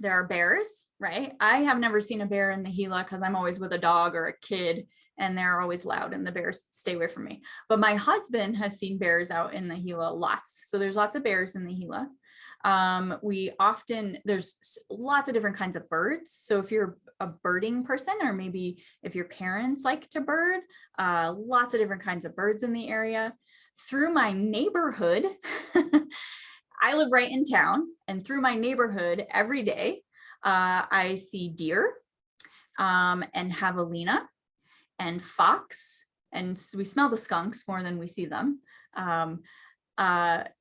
there are bears, right? I have never seen a bear in the Gila because I'm always with a dog or a kid, and they're always loud and the bears stay away from me. But my husband has seen bears out in the Gila lots. So there's lots of bears in the Gila. There's lots of different kinds of birds. So if you're a birding person, or maybe if your parents like to bird, lots of different kinds of birds in the area. Through my neighborhood, I live right in town, and through my neighborhood every day, I see deer and javelina and fox, and we smell the skunks more than we see them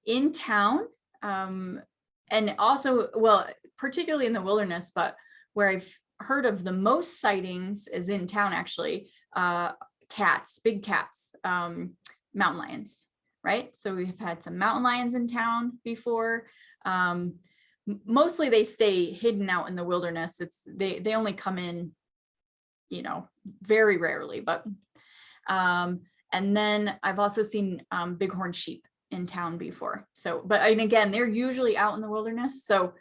in town. And also, well, particularly in the wilderness, but where I've heard of the most sightings is in town, actually, cats, big cats, mountain lions, right? So we've had some mountain lions in town before. Mostly they stay hidden out in the wilderness. They only come in, very rarely, but, and then I've also seen bighorn sheep in town before. So, and again, they're usually out in the wilderness. So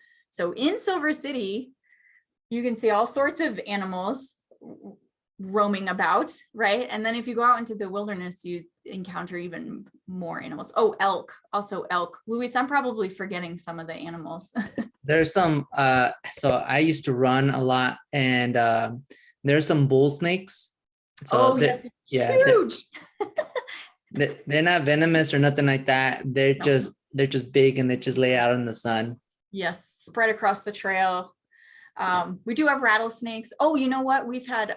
in Silver City, you can see all sorts of animals roaming about, right? And then if you go out into the wilderness, you encounter even more animals. Oh, elk, also elk. Luis, I'm probably forgetting some of the animals. There's some, so I used to run a lot, and there's some bull snakes. So yes, yeah, huge. they're not venomous or nothing like that. They're just big, and they just lay out in the sun. Yes, spread across the trail. We do have rattlesnakes. Oh, you know what? We've had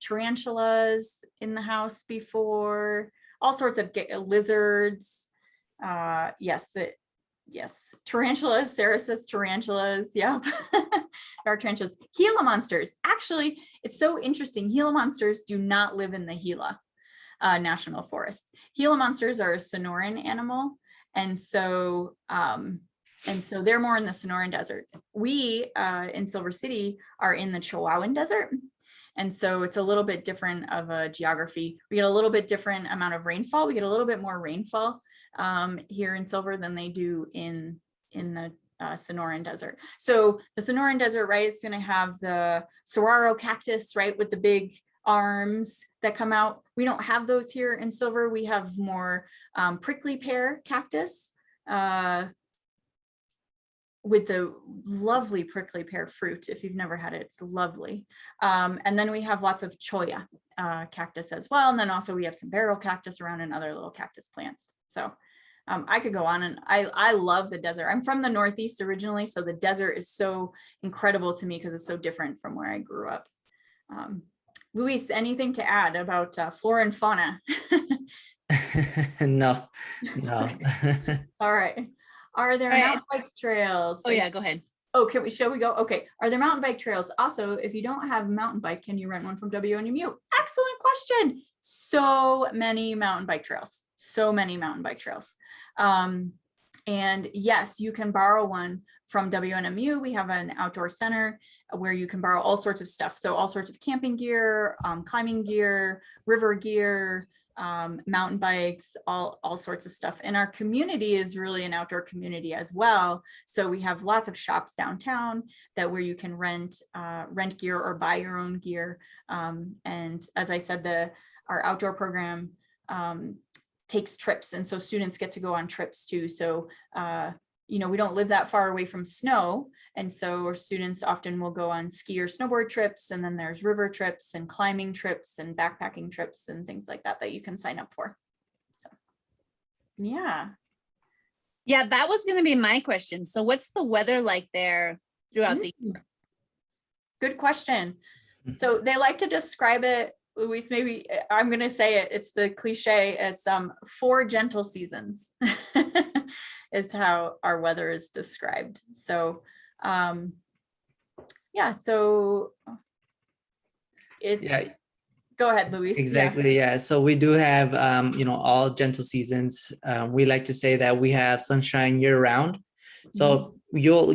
tarantulas in the house before, all sorts of lizards. Yes, tarantulas, Sarah says tarantulas. Yeah, there are tarantulas. Gila monsters. Actually, it's so interesting. Gila monsters do not live in the Gila National Forest. Gila monsters are a Sonoran animal, and so they're more in the Sonoran Desert. We in Silver City are in the Chihuahuan Desert, and so it's a little bit different of a geography. We get a little bit different amount of rainfall. We get a little bit more rainfall here in Silver than they do in the Sonoran Desert. So the Sonoran Desert, right, is going to have the saguaro cactus, right, with the big arms that come out. We don't have those here in Silver. We have more prickly pear cactus with the lovely prickly pear fruit. If you've never had it, it's lovely. And then we have lots of cholla cactus as well. And then also we have some barrel cactus around, and other little cactus plants. So I could go on, and I love the desert. I'm from the Northeast originally, so the desert is so incredible to me because it's so different from where I grew up. Luis, anything to add about flora and fauna? No. All right. Are there mountain bike trails? Oh yeah, go ahead. Oh, shall we go? Okay. Are there mountain bike trails? Also, if you don't have a mountain bike, can you rent one from WNMU? Excellent question. So many mountain bike trails. And yes, you can borrow one from WNMU. We have an outdoor center where you can borrow all sorts of stuff. So all sorts of camping gear, climbing gear, river gear, mountain bikes, all sorts of stuff. And our community is really an outdoor community as well. So we have lots of shops downtown where you can rent gear or buy your own gear. And as I said, our outdoor program takes trips, and so students get to go on trips too. So we don't live that far away from snow, and so our students often will go on ski or snowboard trips, and then there's river trips and climbing trips and backpacking trips and things like that you can sign up for. So yeah, that was going to be my question. So what's the weather like there throughout the year? Good question. So they like to describe it, Luis, maybe I'm going to say it, it's the cliche, as 4 gentle seasons is how our weather is described. So so it's Go ahead, Luis. Exactly. Yeah. So we do have, all gentle seasons. We like to say that we have sunshine year round. So you'll,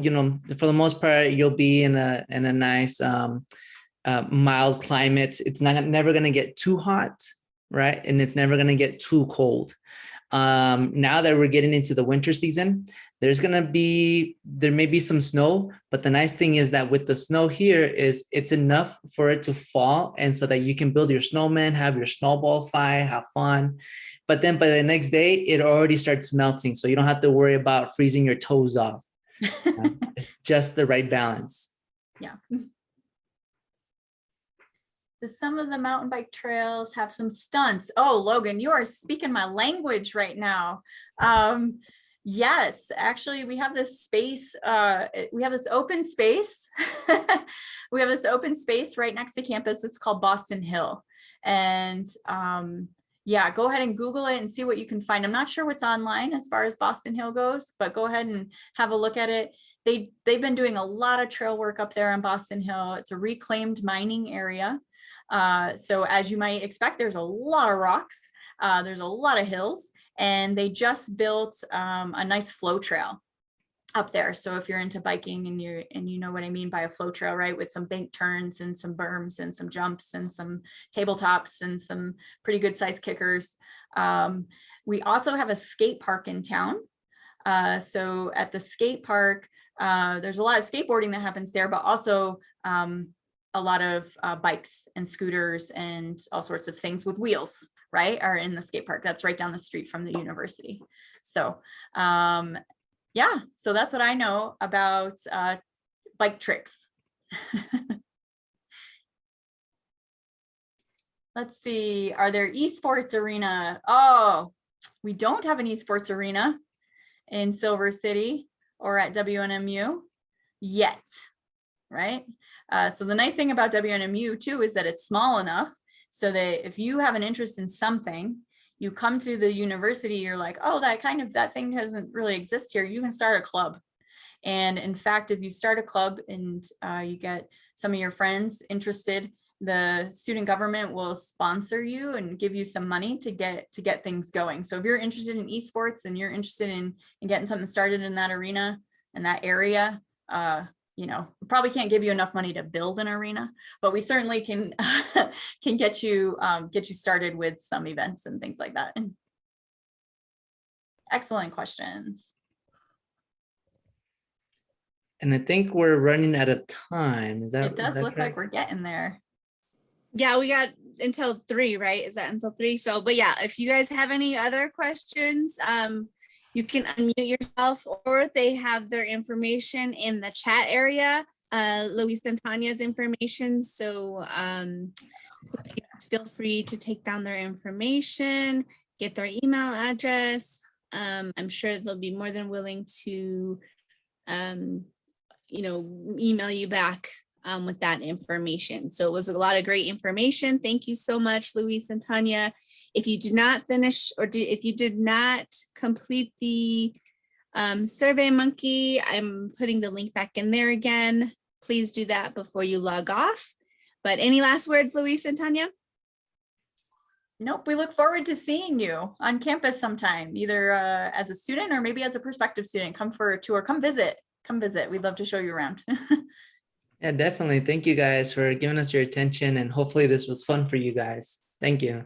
for the most part, you'll be in a nice, mild climate. It's never going to get too hot, right? And it's never going to get too cold. Now that we're getting into the winter season, there may be some snow, but the nice thing is that with the snow here is it's enough for it to fall. And so that you can build your snowman, have your snowball fight, have fun. But then by the next day, it already starts melting. So you don't have to worry about freezing your toes off. It's just the right balance. Yeah. Do some of the mountain bike trails have some stunts? Oh, Logan, you are speaking my language right now. Yes, actually, we have this space. We have this open space. We have this open space right next to campus. It's called Boston Hill. And yeah, go ahead and Google it and see what you can find. I'm not sure what's online as far as Boston Hill goes, but go ahead and have a look at it. They've been doing a lot of trail work up there on Boston Hill. It's a reclaimed mining area. So as you might expect, there's a lot of rocks, there's a lot of hills, and they just built a nice flow trail up there. So if you're into biking and you know what I mean by a flow trail, right, with some bank turns and some berms and some jumps and some tabletops and some pretty good sized kickers. We also have a skate park in town. So at the skate park, there's a lot of skateboarding that happens there, but also a lot of bikes and scooters and all sorts of things with wheels, right, are in the skate park. That's right down the street from the university. So yeah, so that's what I know about bike tricks. Let's see, are there esports arena? Oh, we don't have an esports arena in Silver City or at WNMU yet, right? So the nice thing about WNMU too is that it's small enough so that if you have an interest in something, you come to the university, you're like, oh, that thing doesn't really exist here. You can start a club. And in fact, if you start a club and you get some of your friends interested, the student government will sponsor you and give you some money to get things going. So if you're interested in esports and you're interested in getting something started in that arena, in that area, we probably can't give you enough money to build an arena, but we certainly can get you started with some events and things like that. Excellent questions. And I think we're running out of time. It does look like we're getting there. Yeah, we got until 3, right? Is that until 3? So, but yeah, if you guys have any other questions, you can unmute yourself, or they have their information in the chat area, Luis and Tanya's information. So feel free to take down their information, get their email address. I'm sure they'll be more than willing to, email you back with that information. So it was a lot of great information. Thank you so much, Luis and Tanya. If you did not finish, or if you did not complete the Survey Monkey, I'm putting the link back in there again. Please do that before you log off. But any last words, Luis and Tanya? Nope, we look forward to seeing you on campus sometime, either as a student or maybe as a prospective student. Come for a tour, come visit. We'd love to show you around. Yeah, definitely. Thank you guys for giving us your attention, and hopefully this was fun for you guys. Thank you.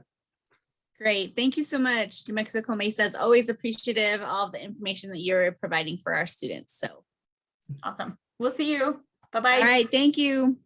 Great. Thank you so much. New Mexico MESA is always appreciative of all the information that you're providing for our students. So awesome. We'll see you. Bye-bye. All right. Thank you.